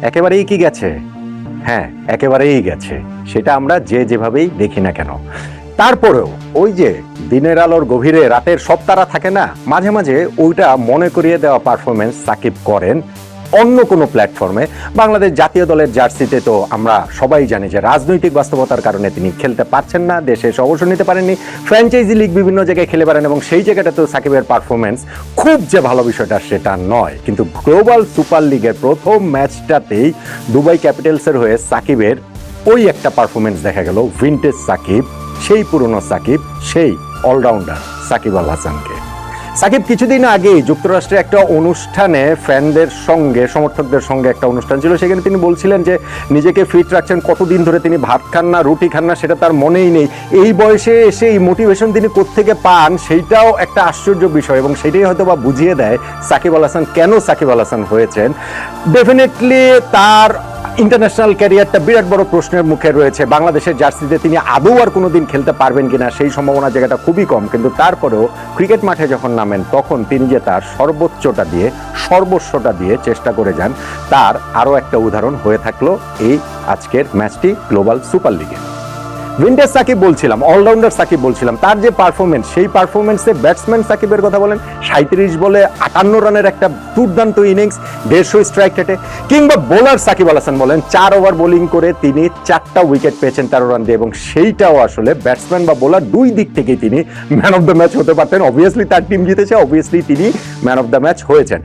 একেবারেই কি গেছে? হ্যাঁ, একেবারেই গেছে। সেটা আমরা যে যেভাবেই দেখি না কেন। তারপরেও ওই যে দিনের আলোর গভীরে রাতের সব তারা থাকে না, মাঝে মাঝে ওইটা মনে করিয়ে দেওয়া পারফরমেন্স সাকিব করেন অন্য কোনো প্ল্যাটফর্মে। বাংলাদেশ জাতীয় দলের জার্সিতে তো আমরা সবাই জানি যে রাজনৈতিক বাস্তবতার কারণে তিনি খেলতে পারছেন না, দেশে এসে অবসর নিতে পারেননি, ফ্র্যাঞ্চাইজি লিগ বিভিন্ন জায়গায় খেলে পারেন এবং সেই জায়গাটাতেও সাকিবের পারফরমেন্স খুব যে ভালো বিষয়টা সেটা নয়। কিন্তু গ্লোবাল সুপার লিগের প্রথম ম্যাচটাতেই দুবাই ক্যাপিটালসের হয়ে সাকিবের ওই একটা পারফরমেন্স দেখা গেল, ভিনটেজ সাকিব, সেই পুরনো সাকিব, সেই অলরাউন্ডার সাকিব আল হাসানকে। সাকিব কিছুদিন আগেই যুক্তরাষ্ট্রে একটা অনুষ্ঠানে ফ্যানদের সঙ্গে, সমর্থকদের সঙ্গে একটা অনুষ্ঠান ছিল, সেখানে তিনি বলছিলেন যে নিজেকে ফিট রাখছেন, কতদিন ধরে তিনি ভাত খান না, রুটি খান না, সেটা তার মনেই নেই। এই বয়সে এসে এই মোটিভেশন তিনি কোত্থেকে পান সেইটাও একটা আশ্চর্য বিষয় এবং সেটাই হয়তো বা বুঝিয়ে দেয় সাকিব আল হাসান কেন সাকিব আল হাসান হয়েছেন। ডেফিনেটলি তার ইন্টারন্যাশনাল ক্যারিয়ারটা বিরাট বড় প্রশ্নের মুখে রয়েছে। বাংলাদেশের জার্সিতে তিনি আদৌ আর কোনোদিন খেলতে পারবেন কিনা সেই সম্ভাবনা জায়গাটা খুবই কম, কিন্তু তারপরেও ক্রিকেট মাঠে যখন নামেন তখন তিনি যে তার সর্বোচ্চটা দিয়ে, সর্বস্বটা দিয়ে চেষ্টা করে যান, তার আরও একটা উদাহরণ হয়ে থাকলো এই আজকের ম্যাচটি গ্লোবাল সুপার লিগে। ভিনটেজ সাকিব বলছিলাম, অলরাউন্ডার সাকিব বলছিলাম, তার যে পারফরমেন্স, সেই পারফরমেন্সে ব্যাটসম্যান সাকিবের কথা বলেন, 37 বলে 58 রানের একটা দুর্দান্ত ইনিংস, 150 স্ট্রাইক রেটে, কিংবা বোলার সাকিব আল হাসান বলেন 4 ওভার বোলিং করে তিনি 4টা উইকেট পেয়েছেন 13 রান দিয়ে, এবং সেইটাও আসলে ব্যাটসম্যান বা বোলার দুই দিক থেকেই তিনি ম্যান অফ দ্য ম্যাচ হতে পারতেন। অবভিয়াসলি তার টিম জিতেছে, অবভিয়াসলি তিনি ম্যান অফ দ্য ম্যাচ হয়েছেন।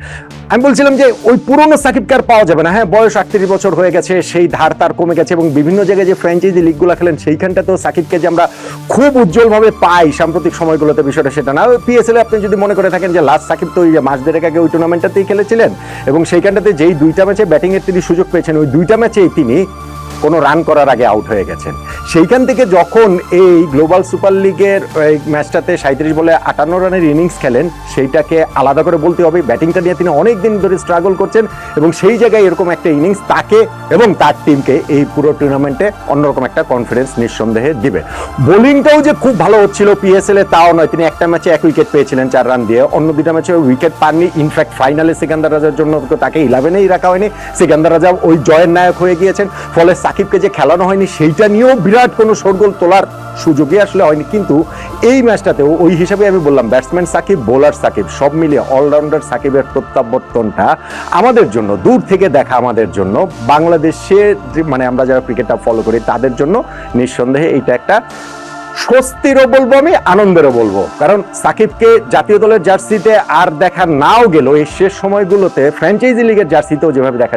আমি বলছিলাম যে ওই পুরনো সাকিবকে আর পাওয়া যাবে না। হ্যাঁ, বয়স 38 বছর হয়ে গেছে, সেই ধার তার কমে গেছে এবং বিভিন্ন জায়গায় যে ফ্র্যাঞ্চাইজি লিগগুলো খেলেন সেইখানটাতেও সাকিবকে যে আমরা খুব উজ্জ্বলভাবে পাই সাম্প্রতিক সময়গুলোতে, বিষয়টা সেটা না। পিএসএল আপনি যদি মনে করে থাকেন যে লাস্ট সাকিব তো ওই যে মাস দেড়েক আগে ওই টুর্নামেন্টটাতেই খেলেছিলেন এবং সেইখানটাতে যেই 2টা ম্যাচে ব্যাটিংয়ের তিনি সুযোগ পেয়েছেন, ওই 2টা ম্যাচেই তিনি কোনো রান করার আগে আউট হয়ে গেছেন। সেইখান থেকে যখন এই গ্লোবাল সুপার লিগের এই ম্যাচটাতে 37 বলে 58 রানের ইনিংস খেলেন, সেইটাকে আলাদা করে বলতে হবে। ব্যাটিংটা নিয়ে তিনি অনেক দিন ধরে স্ট্রাগল করছেন এবং সেই জায়গায় এরকম একটা ইনিংস তাকে এবং তার টিমকে এই পুরো টুর্নামেন্টে অন্যরকম একটা কনফিডেন্স নিঃসন্দেহে দিবে। বোলিংটাও যে খুব ভালো হচ্ছিল পিএসএল এ তাও নয়, তিনি একটা ম্যাচে 1 উইকেট পেয়েছিলেন 4 রান দিয়ে, অন্য 2টা ম্যাচে উইকেট পাননি। ইনফ্যাক্ট ফাইনালে সিকান্দার রাজার জন্য তাকে 11-এই রাখা হয়নি, সিকান্দার রাজা ওই জয়ের নায়ক হয়ে গিয়েছেন। ফলে সাকিবকে যে খেলানো হয়নি সেইটা নিয়েও বিরাট কোনো শোরগোল তোলার সুযোগই আসলে হয়নি। কিন্তু এই ম্যাচটাতেও ওই হিসাবে আমি বললাম ব্যাটসম্যান সাকিব, বোলার সাকিব, সব মিলিয়ে অলরাউন্ডার সাকিবের প্রত্যাবর্তনটা আমাদের জন্য, দূর থেকে দেখা আমাদের জন্য, বাংলাদেশে মানে আমরা যারা ক্রিকেটটা ফলো করি তাদের জন্য নিঃসন্দেহে এইটা একটা স্বস্তিরও বলবো, আমি আনন্দেরও বলবো। কারণ সাকিবকে জাতীয় দলের জার্সিতে আর দেখা নাও গেল, এই শেষ সময়গুলোতে ফ্র্যাঞ্চাইজি লিগের জার্সিতেও যেভাবে দেখা